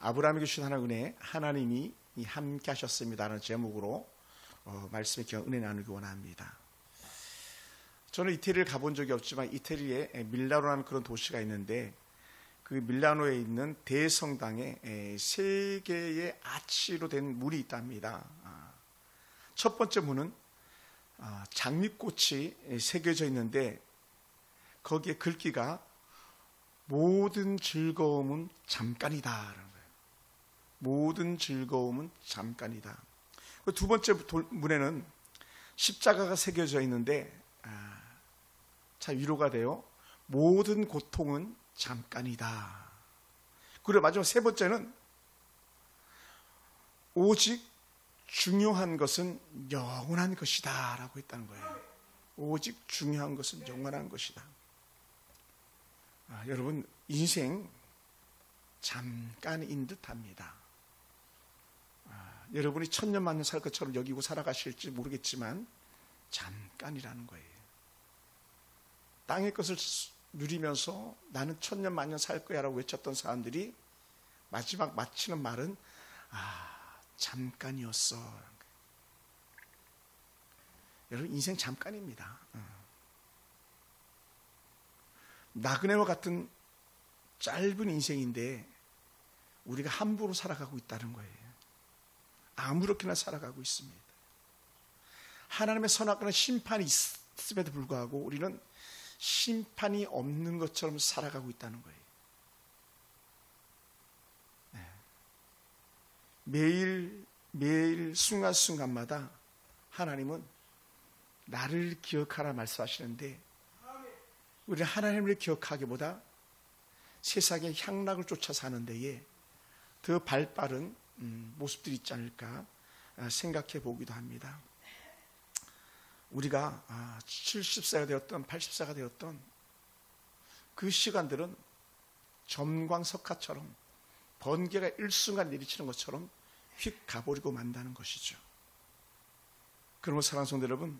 아브라함에게 주신 하나님의 은혜, 하나님이 함께 하셨습니다라는 제목으로 말씀의 귀한 은혜 나누기 원합니다. 저는 이태리를 가본 적이 없지만 이태리에 밀라노라는 그런 도시가 있는데 그 밀라노에 있는 대성당에 3개의 아치로 된 문이 있답니다. 첫 번째 문은 장미꽃이 새겨져 있는데 거기에 글귀가 모든 즐거움은 잠깐이다. 모든 즐거움은 잠깐이다. 두 번째 문에는 십자가가 새겨져 있는데 참 위로가 돼요. 모든 고통은 잠깐이다. 그리고 마지막 세 번째는 오직 중요한 것은 영원한 것이다 라고 했다는 거예요. 오직 중요한 것은 영원한 것이다. 여러분, 인생 잠깐인 듯합니다. 여러분이 천년 만년 살 것처럼 여기고 살아가실지 모르겠지만 잠깐이라는 거예요. 땅의 것을 누리면서 나는 천년 만년 살 거야 라고 외쳤던 사람들이 마지막 마치는 말은 잠깐이었어. 여러분, 인생 잠깐입니다. 나그네와 같은 짧은 인생인데 우리가 함부로 살아가고 있다는 거예요. 아무렇게나 살아가고 있습니다. 하나님의 선악과는 심판이 있음에도 불구하고 우리는 심판이 없는 것처럼 살아가고 있다는 거예요. 매일 순간순간마다 하나님은 나를 기억하라 말씀하시는데 우리는 하나님을 기억하기보다 세상의 향락을 쫓아 사는 데에 더 발빠른 모습들이 있지 않을까 생각해 보기도 합니다. 우리가 70세가 되었던 80세가 되었던 그 시간들은 점광석화처럼 번개가 일순간 내리치는 것처럼 휙 가버리고 만다는 것이죠. 그러므로 사랑하는 성도 여러분,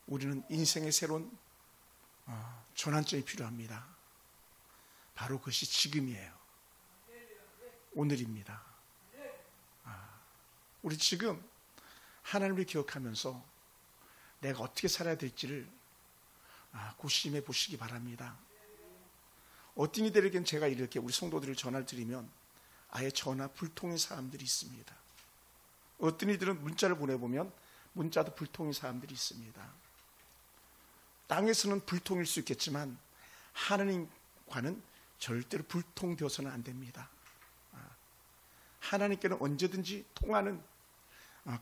우리는 인생의 새로운 전환점이 필요합니다. 바로 그것이 지금이에요. 오늘입니다. 우리 지금 하나님을 기억하면서 내가 어떻게 살아야 될지를 고심해 보시기 바랍니다. 어떤 이들에겐 제가 이렇게 우리 성도들을 전화를 드리면 아예 전화 불통인 사람들이 있습니다. 어떤 이들은 문자를 보내보면 문자도 불통인 사람들이 있습니다. 땅에서는 불통일 수 있겠지만 하나님과는 절대로 불통되어서는 안 됩니다. 하나님께는 언제든지 통하는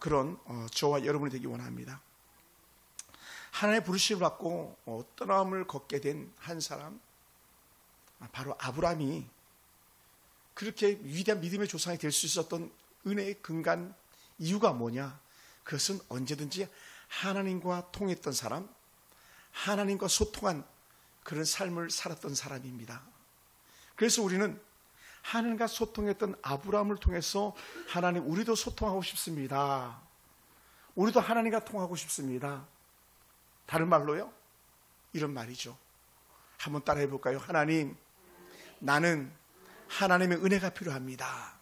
그런 저와 여러분이 되기 원합니다. 하나님의 부르심을 받고 떠남을 걷게 된 한 사람, 바로 아브라함이 그렇게 위대한 믿음의 조상이 될 수 있었던 은혜의 근간 이유가 뭐냐? 그것은 언제든지 하나님과 통했던 사람, 하나님과 소통한 그런 삶을 살았던 사람입니다. 그래서 우리는 하나님과 소통했던 아브라함을 통해서 하나님, 우리도 소통하고 싶습니다. 우리도 하나님과 통하고 싶습니다. 다른 말로요, 이런 말이죠. 한번 따라해 볼까요? 하나님, 나는 하나님의 은혜가 필요합니다.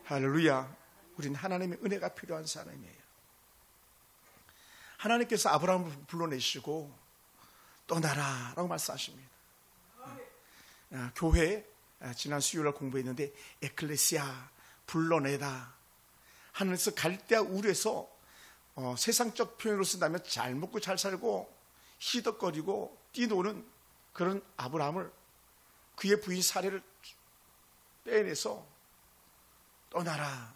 할렐루야. 우린 하나님의 은혜가 필요한 사람이에요. 하나님께서 아브라함을 불러내시고 떠나라 라고 말씀하십니다. 교회 지난 수요일날 공부했는데 에클레시아, 불러내다. 하늘에서 갈대아 우르에서 세상적 표현으로 쓴다면 잘 먹고 잘 살고 희덕거리고 뛰노는 그런 아브라함을 그의 부인 사례를 빼내서 떠나라,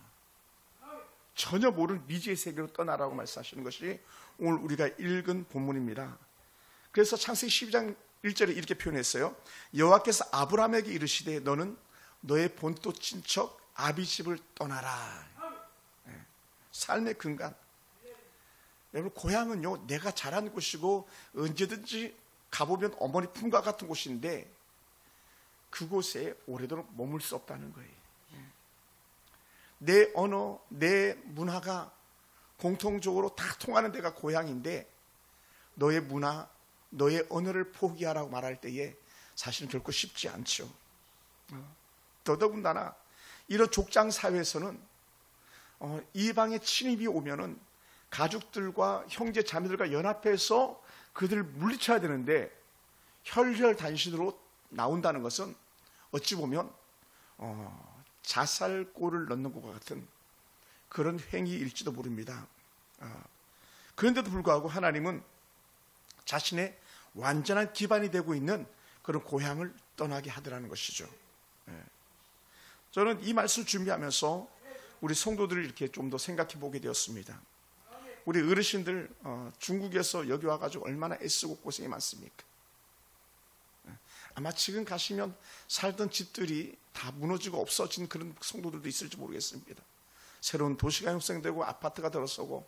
전혀 모르는 미지의 세계로 떠나라고 말씀하시는 것이 오늘 우리가 읽은 본문입니다. 그래서 창세기 12장 1절에 이렇게 표현했어요. 여호와께서 아브라함에게 이르시되 너는 너의 본토 친척 아비집을 떠나라. 삶의 근간. 여러분, 고향은요 내가 자란 곳이고 언제든지 가보면 어머니 품과 같은 곳인데 그곳에 오래도록 머물 수 없다는 거예요. 내 언어, 내 문화가 공통적으로 다 통하는 데가 고향인데 너의 문화, 너의 언어를 포기하라고 말할 때에 사실은 결코 쉽지 않죠. 더더군다나 이런 족장 사회에서는 이방의 침입이 오면은 가족들과 형제 자매들과 연합해서 그들을 물리쳐야 되는데 혈혈단신으로 나온다는 것은 어찌 보면 자살골을 넣는 것과 같은 그런 행위일지도 모릅니다. 그런데도 불구하고 하나님은 자신의 완전한 기반이 되고 있는 그런 고향을 떠나게 하더라는 것이죠. 저는 이 말씀을 준비하면서 우리 성도들을 이렇게 좀 더 생각해 보게 되었습니다. 우리 어르신들 중국에서 여기 와가지고 얼마나 애쓰고 고생이 많습니까? 아마 지금 가시면 살던 집들이 다 무너지고 없어진 그런 성도들도 있을지 모르겠습니다. 새로운 도시가 형성되고 아파트가 들어서고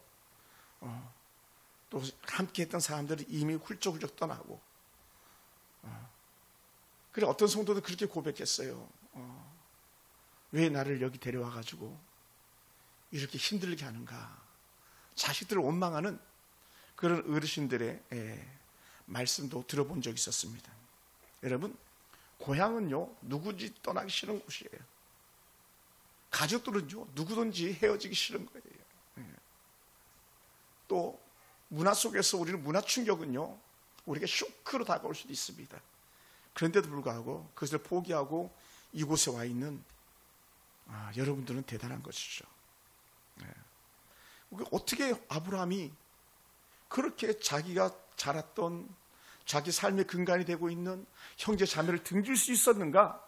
또 함께 했던 사람들이 이미 훌쩍훌쩍 떠나고 그래 어떤 성도도 그렇게 고백했어요. 왜 나를 여기 데려와가지고 이렇게 힘들게 하는가. 자식들을 원망하는 그런 어르신들의 말씀도 들어본 적이 있었습니다. 여러분, 고향은요 누구든지 떠나기 싫은 곳이에요. 가족들은요 누구든지 헤어지기 싫은 거예요. 또 문화 속에서 우리는 문화 충격은요 우리가 쇼크로 다가올 수도 있습니다. 그런데도 불구하고 그것을 포기하고 이곳에 와 있는 여러분들은 대단한 것이죠. 어떻게 아브라함이 그렇게 자기가 자랐던 자기 삶의 근간이 되고 있는 형제 자매를 등질 수 있었는가?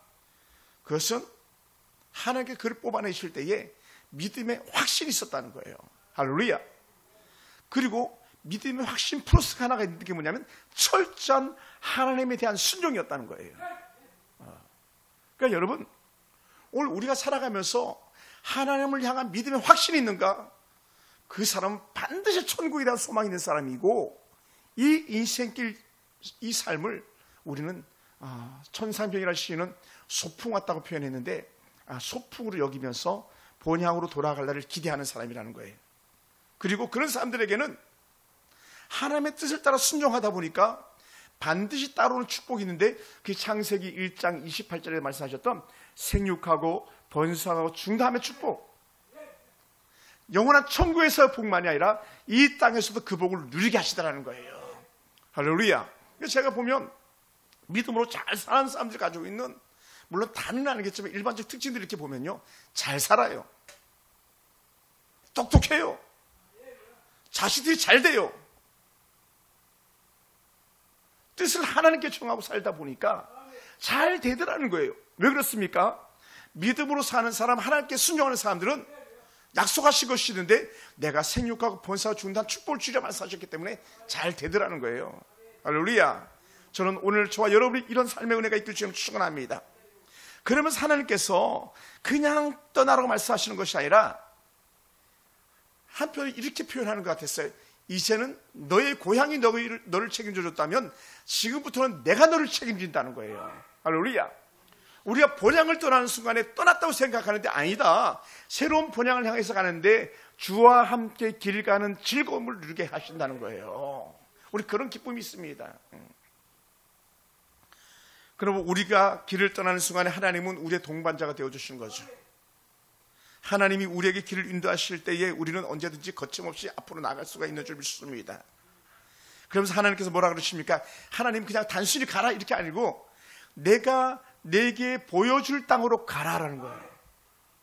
그것은 하나님께 그를 뽑아내실 때에 믿음의 확신이 있었다는 거예요. 할렐루야. 그리고 믿음의 확신 플러스 하나가 있는 게 뭐냐면 철저한 하나님에 대한 순종이었다는 거예요. 그러니까 여러분, 오늘 우리가 살아가면서 하나님을 향한 믿음의 확신이 있는가? 그 사람은 반드시 천국에 대한 소망이 있는 사람이고 이 인생길, 이 삶을 우리는 천상병이라는 시인은 소풍 왔다고 표현했는데 소풍으로 여기면서 본향으로 돌아갈 날을 기대하는 사람이라는 거예요. 그리고 그런 사람들에게는 하나님의 뜻을 따라 순종하다 보니까 반드시 따라오는 축복이 있는데 그 창세기 1장 28절에 말씀하셨던 생육하고 번성하고 중다함의 축복, 영원한 천국에서의 복만이 아니라 이 땅에서도 그 복을 누리게 하시더라는 거예요. 할렐루야. 제가 보면 믿음으로 잘 사는 사람들이 가지고 있는, 물론 다는 아니겠지만 일반적 특징들을 이렇게 보면요, 잘 살아요, 똑똑해요, 자식들이 잘 돼요. 뜻을 하나님께 청하고 살다 보니까 잘 되더라는 거예요. 왜 그렇습니까? 믿음으로 사는 사람, 하나님께 순종하는 사람들은 약속하신 것이 있는데 내가 생육하고 번성하고 중단 축복을 주려 말씀하셨기 때문에 잘 되더라는 거예요. 할렐루야. 저는 오늘 저와 여러분이 이런 삶의 은혜가 있길 주님 축원합니다. 그러면서 하나님께서 그냥 떠나라고 말씀하시는 것이 아니라 한편에 이렇게 표현하는 것 같았어요. 이제는 너의 고향이 너를 책임져 줬다면 지금부터는 내가 너를 책임진다는 거예요. 할렐루야. 우리가 본향을 떠나는 순간에 떠났다고 생각하는데 아니다. 새로운 본향을 향해서 가는데 주와 함께 길 가는 즐거움을 누리게 하신다는 거예요. 우리 그런 기쁨이 있습니다. 그러면 우리가 길을 떠나는 순간에 하나님은 우리의 동반자가 되어주신 거죠. 하나님이 우리에게 길을 인도하실 때에 우리는 언제든지 거침없이 앞으로 나갈 수가 있는 줄 믿습니다. 그러면서 하나님께서 뭐라 그러십니까? 하나님 그냥 단순히 가라 이렇게 아니고 내가 내게 보여줄 땅으로 가라라는 거예요.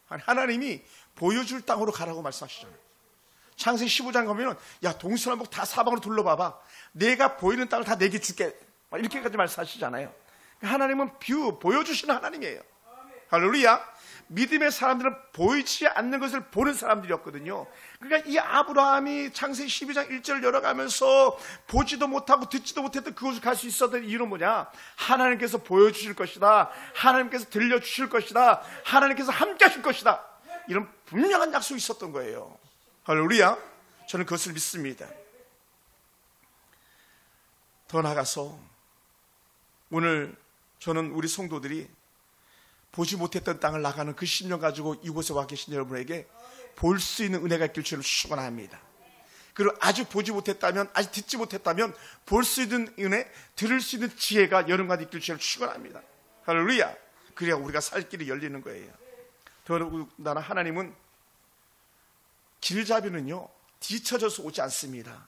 하나님이 보여줄 땅으로 가라고 말씀하시잖아요. 창세기 15장 가면은 야 동서남북 다 사방으로 둘러봐봐, 내가 보이는 땅을 다 내게 줄게, 이렇게까지 말씀하시잖아요. 하나님은 보여주시는 하나님이에요. 할렐루야. 믿음의 사람들은 보이지 않는 것을 보는 사람들이었거든요. 그러니까 이 아브라함이 창세기 12장 1절을 열어가면서 보지도 못하고 듣지도 못했던 그곳을 갈 수 있었던 이유는 뭐냐? 하나님께서 보여주실 것이다, 하나님께서 들려주실 것이다, 하나님께서 함께 하실 것이다, 이런 분명한 약속이 있었던 거예요. 할렐루야. 저는 그것을 믿습니다. 더 나아가서 오늘 저는 우리 성도들이 보지 못했던 땅을 나가는 그 신령 가지고 이곳에 와 계신 여러분에게 볼 수 있는 은혜가 있길 주를 축원합니다. 그리고 아직 보지 못했다면, 아직 듣지 못했다면 볼 수 있는 은혜, 들을 수 있는 지혜가 여러분과 있길 주를 축원합니다. 할렐루야. 그래야 우리가 살 길이 열리는 거예요. 더군다나 하나님은 길잡이는요 뒤쳐져서 오지 않습니다.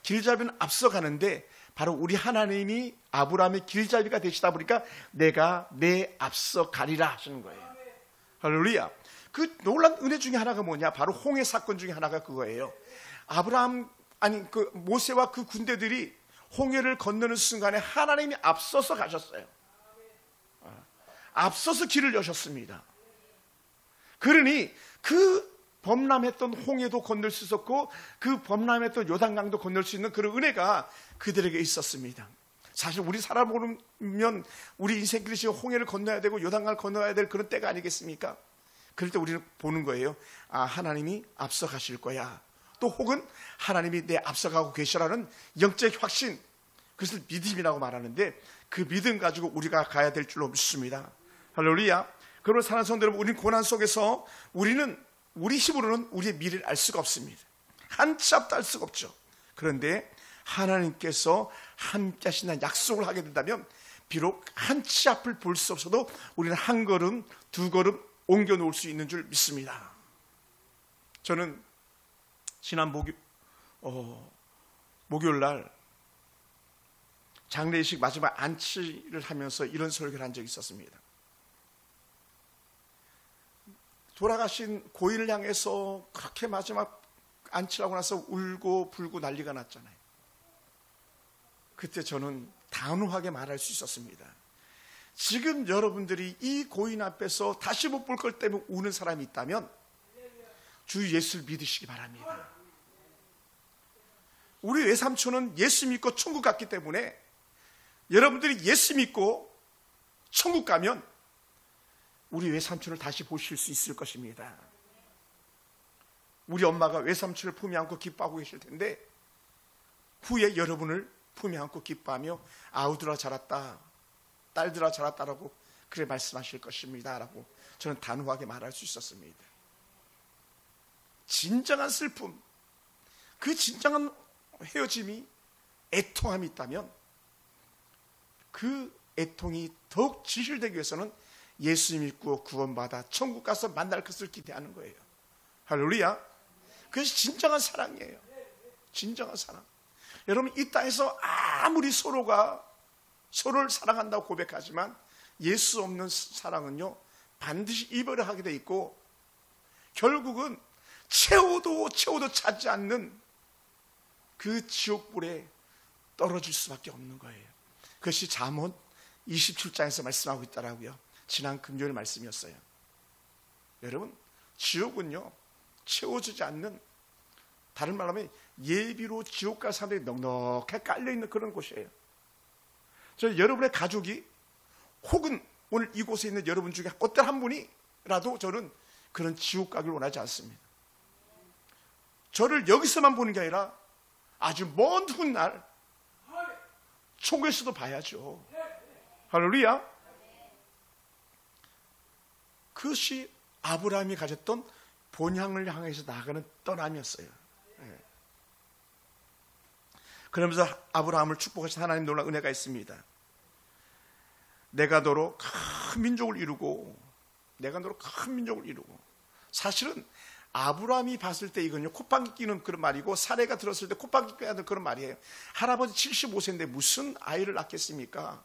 길잡이는 앞서가는데 바로 우리 하나님이 아브라함의 길잡이가 되시다 보니까 내가 내 앞서 가리라 하시는 거예요. 할렐루야. 그 놀란 은혜 중에 하나가 뭐냐? 바로 홍해 사건 중에 하나가 그거예요. 모세와 그 군대들이 홍해를 건너는 순간에 하나님이 앞서서 가셨어요. 앞서서 길을 여셨습니다. 그러니 그 범람했던 홍해도 건널 수 있었고 그 범람했던 요단강도 건널 수 있는 그런 은혜가 그들에게 있었습니다. 사실 우리 살아보면 우리 인생길이 지금 홍해를 건너야 되고 요단강을 건너야 될 그런 때가 아니겠습니까? 그럴 때 우리는 보는 거예요. 하나님이 앞서 가실 거야. 또 혹은 하나님이 내 앞서가고 계시라는 영적 확신, 그것을 믿음이라고 말하는데 그 믿음 가지고 우리가 가야 될 줄로 믿습니다. 할렐루야. 그러므로 사랑하는 성도 여러분, 우리는 고난 속에서 우리 힘으로는 우리의 미래를 알 수가 없습니다. 한 치 앞도 알 수가 없죠. 그런데 하나님께서 함께 하신다는 약속을 하게 된다면 비록 한 치 앞을 볼 수 없어도 우리는 한 걸음 두 걸음 옮겨 놓을 수 있는 줄 믿습니다. 저는 지난 목요일 날 장례식 마지막 안치를 하면서 이런 설교를 한 적이 있었습니다. 돌아가신 고인을 향해서 그렇게 마지막 안치라고 나서 울고 불고 난리가 났잖아요. 그때 저는 단호하게 말할 수 있었습니다. 지금 여러분들이 이 고인 앞에서 다시 못 볼 것 때문에 우는 사람이 있다면 주 예수를 믿으시기 바랍니다. 우리 외삼촌은 예수 믿고 천국 갔기 때문에 여러분들이 예수 믿고 천국 가면 우리 외삼촌을 다시 보실 수 있을 것입니다. 우리 엄마가 외삼촌을 품에 안고 기뻐하고 계실 텐데 후에 여러분을 품에 안고 기뻐하며 아우들아 자랐다, 딸들아 자랐다라고 그래 말씀하실 것입니다 라고 저는 단호하게 말할 수 있었습니다. 진정한 슬픔, 그 진정한 헤어짐이 애통함이 있다면 그 애통이 더욱 진실되기 위해서는 예수 믿고 구원받아 천국 가서 만날 것을 기대하는 거예요. 할렐루야. 그것이 진정한 사랑이에요. 진정한 사랑. 여러분, 이 땅에서 아무리 서로를 사랑한다고 고백하지만 예수 없는 사랑은요 반드시 이별을 하게 돼 있고 결국은 채워도 차지 않는 그 지옥불에 떨어질 수밖에 없는 거예요. 그것이 잠언 27장에서 말씀하고 있더라고요. 지난 금요일 말씀이었어요. 여러분, 지옥은요 채워지지 않는, 다른 말로 하면 예비로 지옥 갈 사람들이 넉넉하게 깔려있는 그런 곳이에요. 저 여러분의 가족이 혹은 오늘 이곳에 있는 여러분 중에 어떤 한 분이라도 저는 그런 지옥 가기를 원하지 않습니다. 저를 여기서만 보는 게 아니라 아주 먼 훗날 천국에서도 봐야죠. 할렐루야. 그것이 아브라함이 가졌던 본향을 향해서 나아가는 떠남이었어요. 그러면서 아브라함을 축복하신 하나님 놀라운 은혜가 있습니다. 내가 너로 큰 민족을 이루고, 사실은 아브라함이 봤을 때 이건요 콧방귀 끼는 그런 말이고, 사례가 들었을 때 콧방귀 뀌는 그런 말이에요. 할아버지 75세인데 무슨 아이를 낳겠습니까?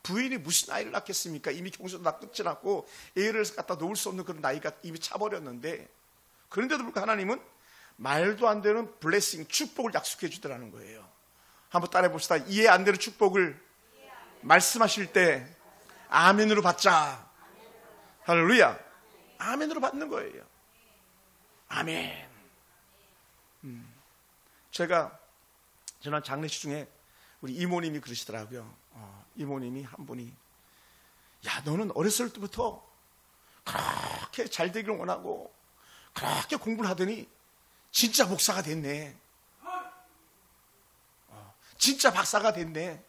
부인이 무슨 아이를 낳겠습니까? 이미 경수도 낳지 않고 애를 갖다 놓을 수 없는 그런 나이가 이미 차버렸는데, 그런데도 불구하고 하나님은 말도 안 되는 블레싱, 축복을 약속해 주더라는 거예요. 한번 따라해 봅시다. 이해 안 되는 축복을 말씀하실 때 아멘으로 받자. 할렐루야. 아멘으로 받는 거예요. 아멘. 제가 지난 장례식 중에 우리 이모님이 그러시더라고요. 이모님이 한 분이, 야, 너는 어렸을 때부터 그렇게 잘 되기를 원하고 그렇게 공부를 하더니 진짜 목사가 됐네. 진짜 박사가 됐네.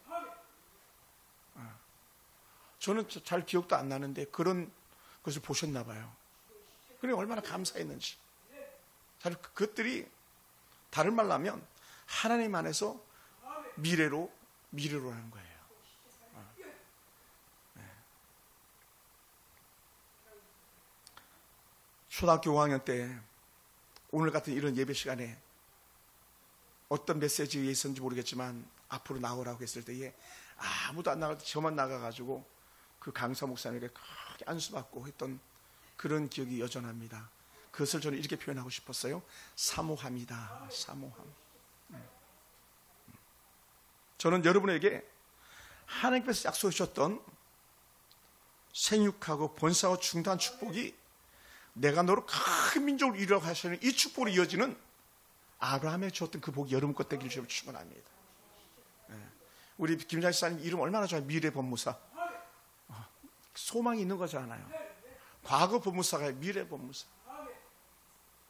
저는 잘 기억도 안 나는데 그런 것을 보셨나 봐요. 그래 얼마나 감사했는지. 그것들이 다른 말로 하면 하나님 안에서 미래로 하는 거예요. 초등학교 5학년 때 오늘 같은 이런 예배 시간에 어떤 메시지에 있었는지 모르겠지만 앞으로 나오라고 했을 때에 아무도 안 나갈 때 저만 나가가지고 그 강사 목사님에게 크게 안수받고 했던 그런 기억이 여전합니다. 그것을 저는 이렇게 표현하고 싶었어요. 사모함이다. 사모함. 저는 여러분에게 하나님께서 약속해 주셨던 생육하고 번성하고 중대한 축복이 내가 너로 큰 민족을 이루라고 하시는 이 축복으로 이어지는 아브라함에 주었던 그 복이 여러분 것 되기를 주로 축원합니다. 우리 김장희 사님 이름 얼마나 좋아요. 미래 법무사. 소망이 있는 거잖아요. 과거 법무사가 미래 법무사.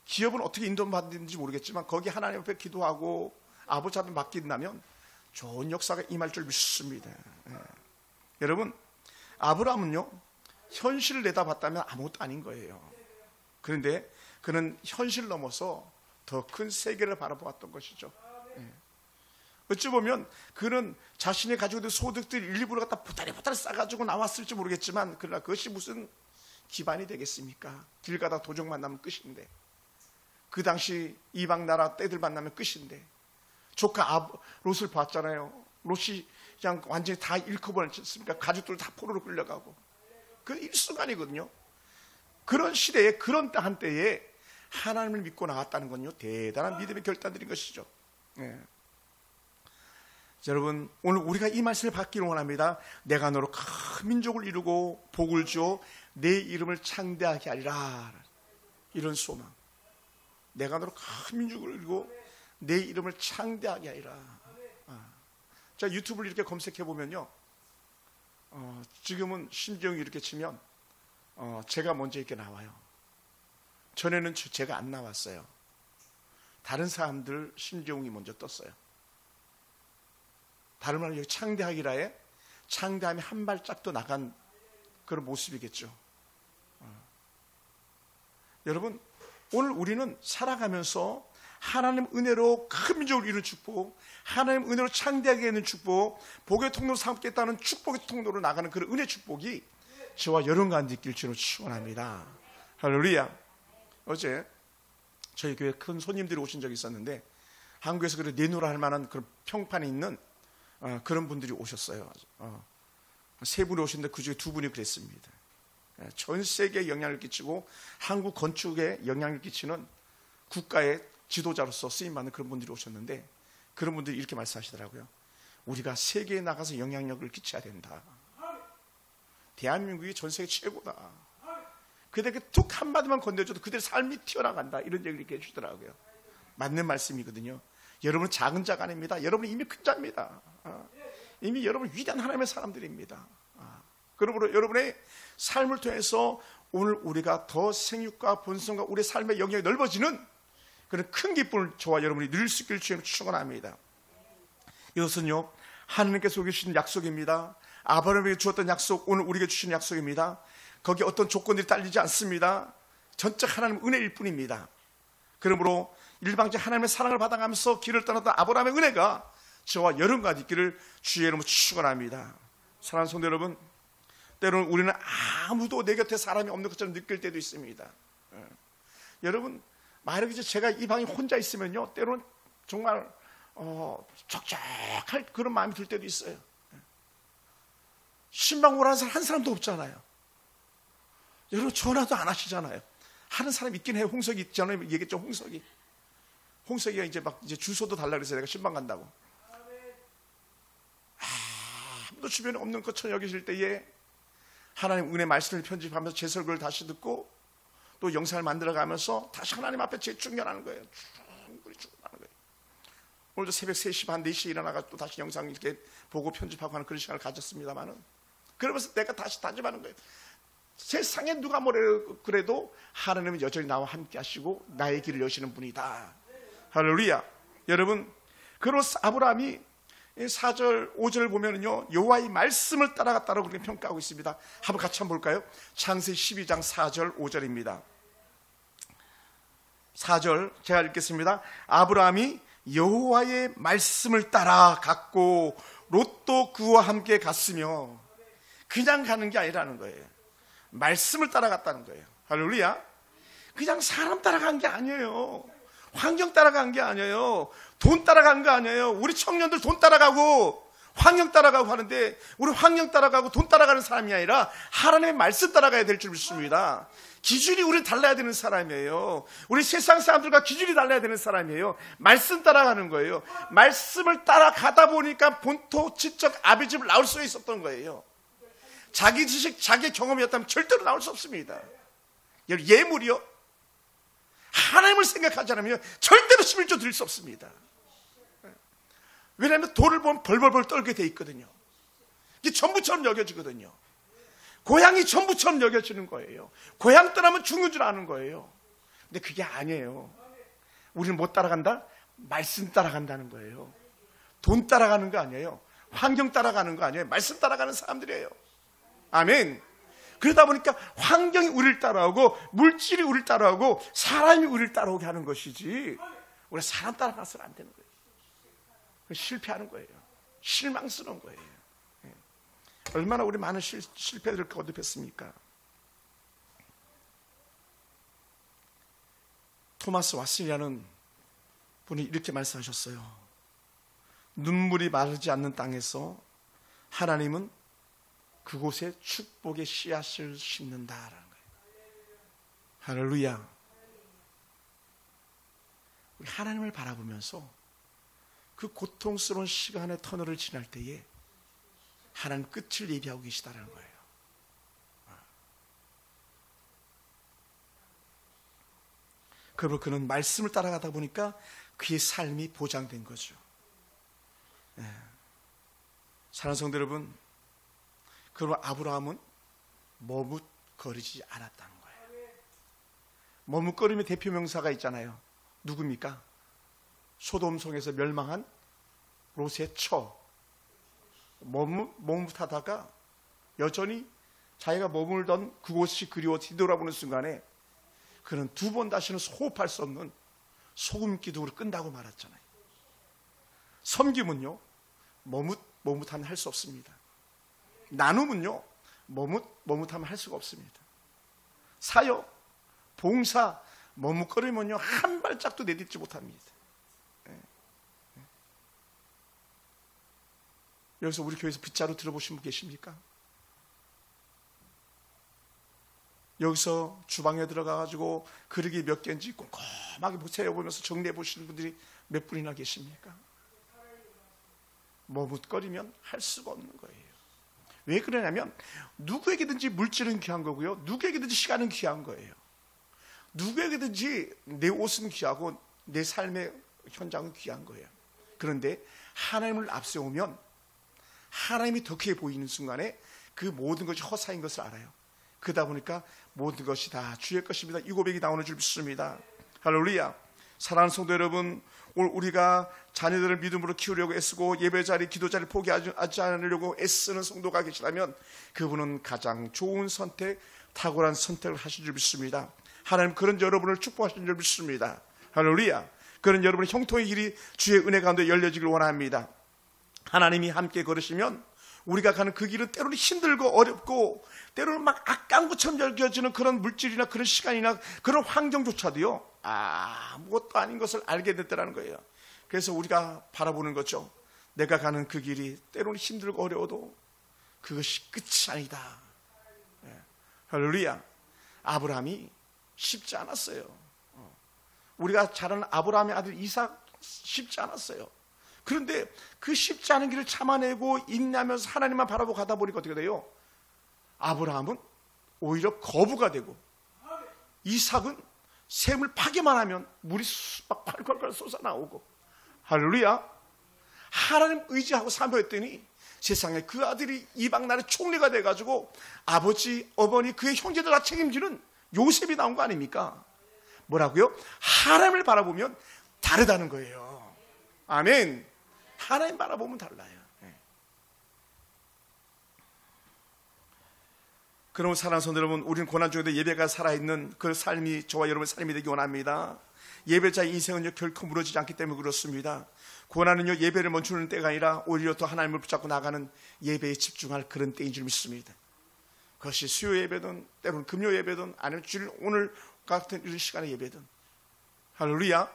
기업은 어떻게 인도받는지 모르겠지만 거기 하나님 앞에 기도하고 아버지 앞에 맡긴다면 좋은 역사가 임할 줄 믿습니다. 여러분, 아브라함은요 현실을 내다봤다면 아무것도 아닌 거예요. 그런데 그는 현실 넘어서 더 큰 세계를 바라보았던 것이죠. 어찌 보면 그는 자신이 가지고 있는 소득들 일부를 갖다 보따리 싸가지고 나왔을지 모르겠지만 그러나 그것이 무슨 기반이 되겠습니까? 길 가다 도적 만나면 끝인데, 그 당시 이방 나라 떼들 만나면 끝인데, 조카 롯을 봤잖아요. 롯이 그냥 완전히 다 잃어버렸지 않습니까? 가족들 다 포로로 끌려가고. 그 일순간이거든요. 그런 시대에, 그런 한때에 하나님을 믿고 나왔다는 건요 대단한 믿음의 결단들인 것이죠. 여러분, 오늘 우리가 이 말씀을 받기를 원합니다. 내가 너로 큰 민족을 이루고 복을 주어 내 이름을 창대하게 하리라. 이런 소망. 내가 너로 큰 민족을 이루고 내 이름을 창대하게 하리라. 자, 유튜브를 이렇게 검색해 보면요, 지금은 심지영이 이렇게 치면 제가 먼저 이렇게 나와요. 전에는 제가 안 나왔어요. 다른 사람들 심지영이 먼저 떴어요. 다른 말로 여기 창대하기라에 창대함이 한 발짝도 나간 그런 모습이겠죠. 여러분, 오늘 우리는 살아가면서 하나님 은혜로 큰 민족을 이루는 축복, 하나님 은혜로 창대하게 하는 축복, 복의 통로로 삼겠다는 축복의 통로로 나가는 그런 은혜 축복이 저와 여러분과 느낄 줄로 축원합니다. 할렐루야. 어제 저희 교회 큰 손님들이 오신 적이 있었는데 한국에서 그래 내놓으라 할 만한 그런 평판이 있는 그런 분들이 오셨어요. 세 분이 오셨는데 그 중에 두 분이 그랬습니다. 전 세계에 영향을 끼치고 한국 건축에 영향을 끼치는 국가의 지도자로서 쓰임받는 그런 분들이 오셨는데, 그런 분들이 이렇게 말씀하시더라고요. 우리가 세계에 나가서 영향력을 끼쳐야 된다. 대한민국이 전 세계 최고다. 그들에게 툭 한마디만 건네줘도 그들의 삶이 튀어나간다. 이런 얘기를 이렇게 해주더라고요. 맞는 말씀이거든요. 여러분은 작은 자가 아닙니다. 여러분은 이미 큰 자입니다. 이미 여러분 위대한 하나님의 사람들입니다. 그러므로 여러분의 삶을 통해서 오늘 우리가 더 생육과 번성과 우리의 삶의 영역이 넓어지는 그런 큰 기쁨을 저와 여러분이 누릴 수 있기를 주님 축원합니다. 이것은요 하나님께서 우리에게 주신 약속입니다. 아브라함에게 주었던 약속, 오늘 우리에게 주신 약속입니다. 거기에 어떤 조건들이 딸리지 않습니다. 전적 하나님의 은혜일 뿐입니다. 그러므로 일방적 하나님의 사랑을 받아가면서 길을 떠났던 아브라함의 은혜가 저와 여러분과 있기를 주의 이름으로 축원합니다. 사랑하는 성도 여러분, 때로는 우리는 아무도 내 곁에 사람이 없는 것처럼 느낄 때도 있습니다. 여러분, 만약에 제가 이 방에 혼자 있으면요 때로는 정말 적적할 그런 마음이 들 때도 있어요. 신방 오라는 사람 한 사람도 없잖아요. 여러분, 전화도 안 하시잖아요. 하는 사람 있긴 해요. 홍석이 있잖아요. 얘기했죠. 홍석이가 이제 주소도 달라 그래서 내가 신방 간다고. 아무도 주변에 없는 것처럼 여기실 때에 하나님 은혜 말씀을 편집하면서 제 설교를 다시 듣고 또 영상을 만들어가면서 다시 하나님 앞에 재충전하는 거예요. 충분하는 거예요. 오늘도 새벽 3시 반 4시에 일어나가 또 다시 영상 이렇게 보고 편집하고 하는 그런 시간을 가졌습니다만은, 그러면서 내가 다시 다짐하는 거예요. 세상에 누가 뭐래도 그래도 하나님은 여전히 나와 함께 하시고 나의 길을 여시는 분이다. 할렐루야. 여러분, 그로서 아브라함이 4절 5절을 보면은요 여호와의 말씀을 따라갔다라고 그렇게 평가하고 있습니다. 한번 같이 한번 볼까요? 창세기 12장 4절 5절입니다. 4절 제가 읽겠습니다. 아브라함이 여호와의 말씀을 따라갔고 롯도 그와 함께 갔으며, 그냥 가는 게 아니라는 거예요. 말씀을 따라갔다는 거예요. 할렐루야. 그냥 사람 따라간 게 아니에요. 환경 따라간 게 아니에요. 돈 따라간 거 아니에요. 우리 청년들 돈 따라가고 환경 따라가고 하는데, 우리 환경 따라가고 돈 따라가는 사람이 아니라 하나님의 말씀 따라가야 될 줄 믿습니다. 기준이 우리 달라야 되는 사람이에요. 우리 세상 사람들과 기준이 달라야 되는 사람이에요. 말씀 따라가는 거예요. 말씀을 따라가다 보니까 본토 지적 아비집을 나올 수 있었던 거예요. 자기 지식, 자기 경험이었다면 절대로 나올 수 없습니다. 예물이요, 하나님을 생각하지 않으면 절대로 11조 드릴 수 없습니다. 왜냐하면 돌을 보면 벌벌벌 떨게 돼 있거든요. 이게 전부처럼 여겨지거든요. 고향이 전부처럼 여겨지는 거예요. 고향 떠나면 죽는 줄 아는 거예요. 근데 그게 아니에요. 우리는 못 따라간다? 말씀 따라간다는 거예요. 돈 따라가는 거 아니에요. 환경 따라가는 거 아니에요. 말씀 따라가는 사람들이에요. 아멘. 그러다 보니까 환경이 우리를 따라오고 물질이 우리를 따라오고 사람이 우리를 따라오게 하는 것이지, 우리가 사람 따라가서는 안 되는 거예요. 실패하는 거예요. 실망스러운 거예요. 얼마나 우리 많은 실패들을 거듭했습니까? 토마스 왓슨이라는 분이 이렇게 말씀하셨어요. 눈물이 마르지 않는 땅에서 하나님은 그곳에 축복의 씨앗을 심는다라는 거예요. 할렐루야. 우리 하나님을 바라보면서 그 고통스러운 시간의 터널을 지날 때에 하나님 끝을 예비하고 계시다는 거예요. 그리고 그는 말씀을 따라가다 보니까 그의 삶이 보장된 거죠. 사랑하는 성도 여러분, 그리고 아브라함은 머뭇거리지 않았다는 거예요. 머뭇거림의 대표 명사가 있잖아요. 누굽니까? 소돔성에서 멸망한 롯의 처. 머뭇하다가 여전히 자기가 머물던 그곳이 그리워 뒤돌아보는 순간에 그는 두 번 다시는 호흡할 수 없는 소금 기둥으로 끈다고 말했잖아요. 섬김은요, 머뭇하면 할 수 없습니다. 나눔은요, 머뭇하면 할 수가 없습니다. 사역, 봉사, 머뭇거리면요 한 발짝도 내딛지 못합니다. 여기서 우리 교회에서 빗자루 들어보신 분 계십니까? 여기서 주방에 들어가가지고 그릇이 몇 개인지 꼼꼼하게 세어보면서 정리해 보시는 분들이 몇 분이나 계십니까? 머뭇거리면 할 수가 없는 거예요. 왜 그러냐면 누구에게든지 물질은 귀한 거고요, 누구에게든지 시간은 귀한 거예요. 누구에게든지 내 옷은 귀하고 내 삶의 현장은 귀한 거예요. 그런데 하나님을 앞세우면 하나님이 더 크게 보이는 순간에 그 모든 것이 허사인 것을 알아요. 그러다 보니까 모든 것이 다 주의 것입니다. 이 고백이 나오는 줄 믿습니다. 할렐루야. 사랑하는 성도 여러분, 오늘 우리가 자녀들을 믿음으로 키우려고 애쓰고 예배 자리, 기도 자리를 포기하지 않으려고 애쓰는 성도가 계시다면 그분은 가장 좋은 선택, 탁월한 선택을 하신 줄 믿습니다. 하나님 그런 여러분을 축복하신 줄 믿습니다. 할렐루야. 그런 여러분의 형통의 길이 주의 은혜 가운데 열려지길 원합니다. 하나님이 함께 걸으시면 우리가 가는 그 길은 때로는 힘들고 어렵고 때로는 막 악한 것처럼 여겨지는 그런 물질이나 그런 시간이나 그런 환경조차도요 아무것도 아닌 것을 알게 됐다는 거예요. 그래서 우리가 바라보는 거죠. 내가 가는 그 길이 때로는 힘들고 어려워도 그것이 끝이 아니다. 할렐루야. 아브라함이 쉽지 않았어요. 우리가 잘 아는 아브라함의 아들 이삭 쉽지 않았어요. 그런데 그 쉽지 않은 길을 참아내고 인내하면서 하나님만 바라보고 가다 보니까 어떻게 돼요? 아브라함은 오히려 거부가 되고 이삭은 샘을 파기만 하면 물이 막 콸콸콸 쏟아나오고 할렐루야. 하나님 의지하고 사모했더니 세상에 그 아들이 이방 나라의 총리가 돼가지고 아버지, 어머니, 그의 형제들 다 책임지는 요셉이 나온 거 아닙니까? 뭐라고요? 하나님을 바라보면 다르다는 거예요. 아멘. 하나님 바라보면 달라요. 그러면 사랑하는 성도 여러분, 우리는 고난 중에도 예배가 살아있는 그 삶이 저와 여러분의 삶이 되기 원합니다. 예배자의 인생은요 결코 무너지지 않기 때문에 그렇습니다. 고난은요 예배를 멈추는 때가 아니라 오히려 더 하나님을 붙잡고 나가는 예배에 집중할 그런 때인 줄 믿습니다. 그것이 수요 예배든 때로는 금요 예배든 아니면 주일 오늘 같은 이런 시간의 예배든. 할렐루야.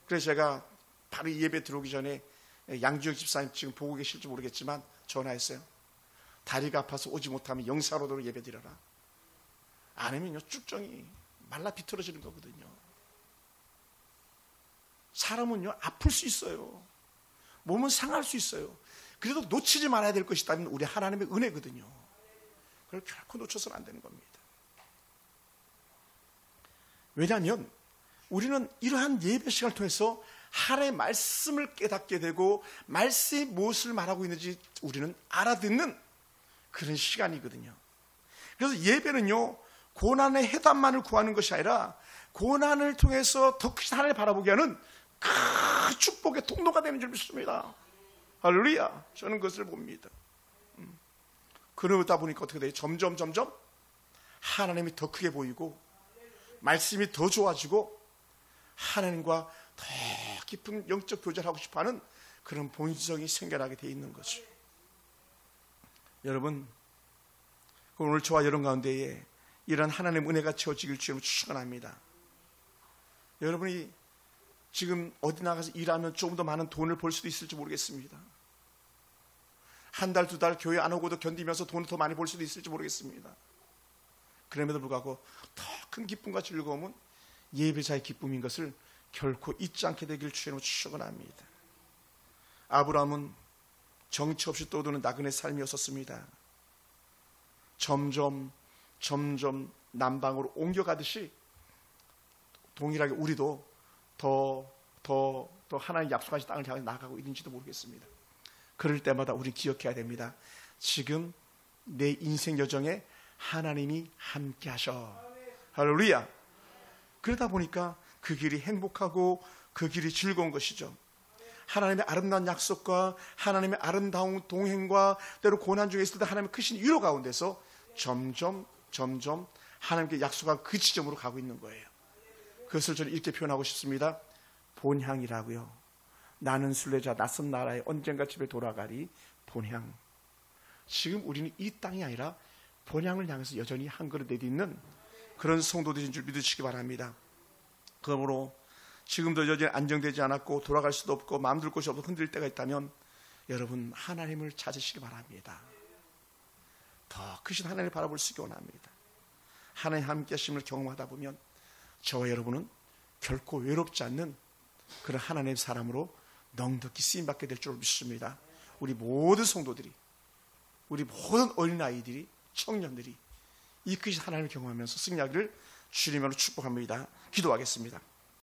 그래서 제가 바로 이 예배 들어오기 전에 양주혁 집사님 지금 보고 계실지 모르겠지만 전화했어요. 다리가 아파서 오지 못하면 영사로도 예배 드려라. 안 하면요 쭉정이 말라 비틀어지는 거거든요. 사람은요 아플 수 있어요. 몸은 상할 수 있어요. 그래도 놓치지 말아야 될 것이 있다면 우리 하나님의 은혜거든요. 그걸 결코 놓쳐서는 안 되는 겁니다. 왜냐하면 우리는 이러한 예배 시간을 통해서 하나님의 말씀을 깨닫게 되고 말씀이 무엇을 말하고 있는지 우리는 알아듣는 그런 시간이거든요. 그래서 예배는요 고난의 해답만을 구하는 것이 아니라 고난을 통해서 더 크신 하나님을 바라보게 하는 큰 축복의 통로가 되는 줄 믿습니다. 할렐루야. 저는 그것을 봅니다. 그러다 보니까 어떻게 돼요? 점점 하나님이 더 크게 보이고 말씀이 더 좋아지고 하나님과 더 깊은 영적 교제를 하고 싶어하는 그런 본성이 생겨나게 돼 있는 거죠. 여러분, 오늘 저와 여러분 가운데에 이런 하나님의 은혜가 채워지길 주님으로 축원합니다. 여러분이 지금 어디 나가서 일하면 조금 더 많은 돈을 벌 수도 있을지 모르겠습니다. 한 달, 두 달 교회 안 오고도 견디면서 돈을 더 많이 벌 수도 있을지 모르겠습니다. 그럼에도 불구하고 더 큰 기쁨과 즐거움은 예배자의 기쁨인 것을 결코 잊지 않게 되길 주님으로 축원합니다. 아브라함은 정처 없이 떠도는 나그네 삶이었었습니다. 점점 남방으로 옮겨가듯이 동일하게 우리도 더 하나님 약속하신 땅을 향해 나아가고 있는지도 모르겠습니다. 그럴 때마다 우리 기억해야 됩니다. 지금 내 인생 여정에 하나님이 함께 하셔. 할렐루야. 그러다 보니까 그 길이 행복하고 그 길이 즐거운 것이죠. 하나님의 아름다운 약속과 하나님의 아름다운 동행과 때로 고난 중에 있을 때 하나님의 크신 위로 가운데서 점점 하나님께 약속한 그 지점으로 가고 있는 거예요. 그것을 저는 이렇게 표현하고 싶습니다. 본향이라고요. 나는 순례자 낯선 나라에 언젠가 집에 돌아가리. 본향. 지금 우리는 이 땅이 아니라 본향을 향해서 여전히 한 걸음 내딛는 그런 성도들인 줄 믿으시기 바랍니다. 그러므로 지금도 여전히 안정되지 않았고 돌아갈 수도 없고 마음 둘 곳이 없고 흔들릴 때가 있다면 여러분 하나님을 찾으시기 바랍니다. 더 크신 하나님을 바라볼 수 있기 원합니다. 하나님 함께 하심을 경험하다 보면 저와 여러분은 결코 외롭지 않는 그런 하나님의 사람으로 넉넉히 쓰임받게 될 줄 믿습니다. 우리 모든 성도들이, 우리 모든 어린아이들이, 청년들이 이 크신 하나님을 경험하면서 승리하기를 주님으로 축복합니다. 기도하겠습니다.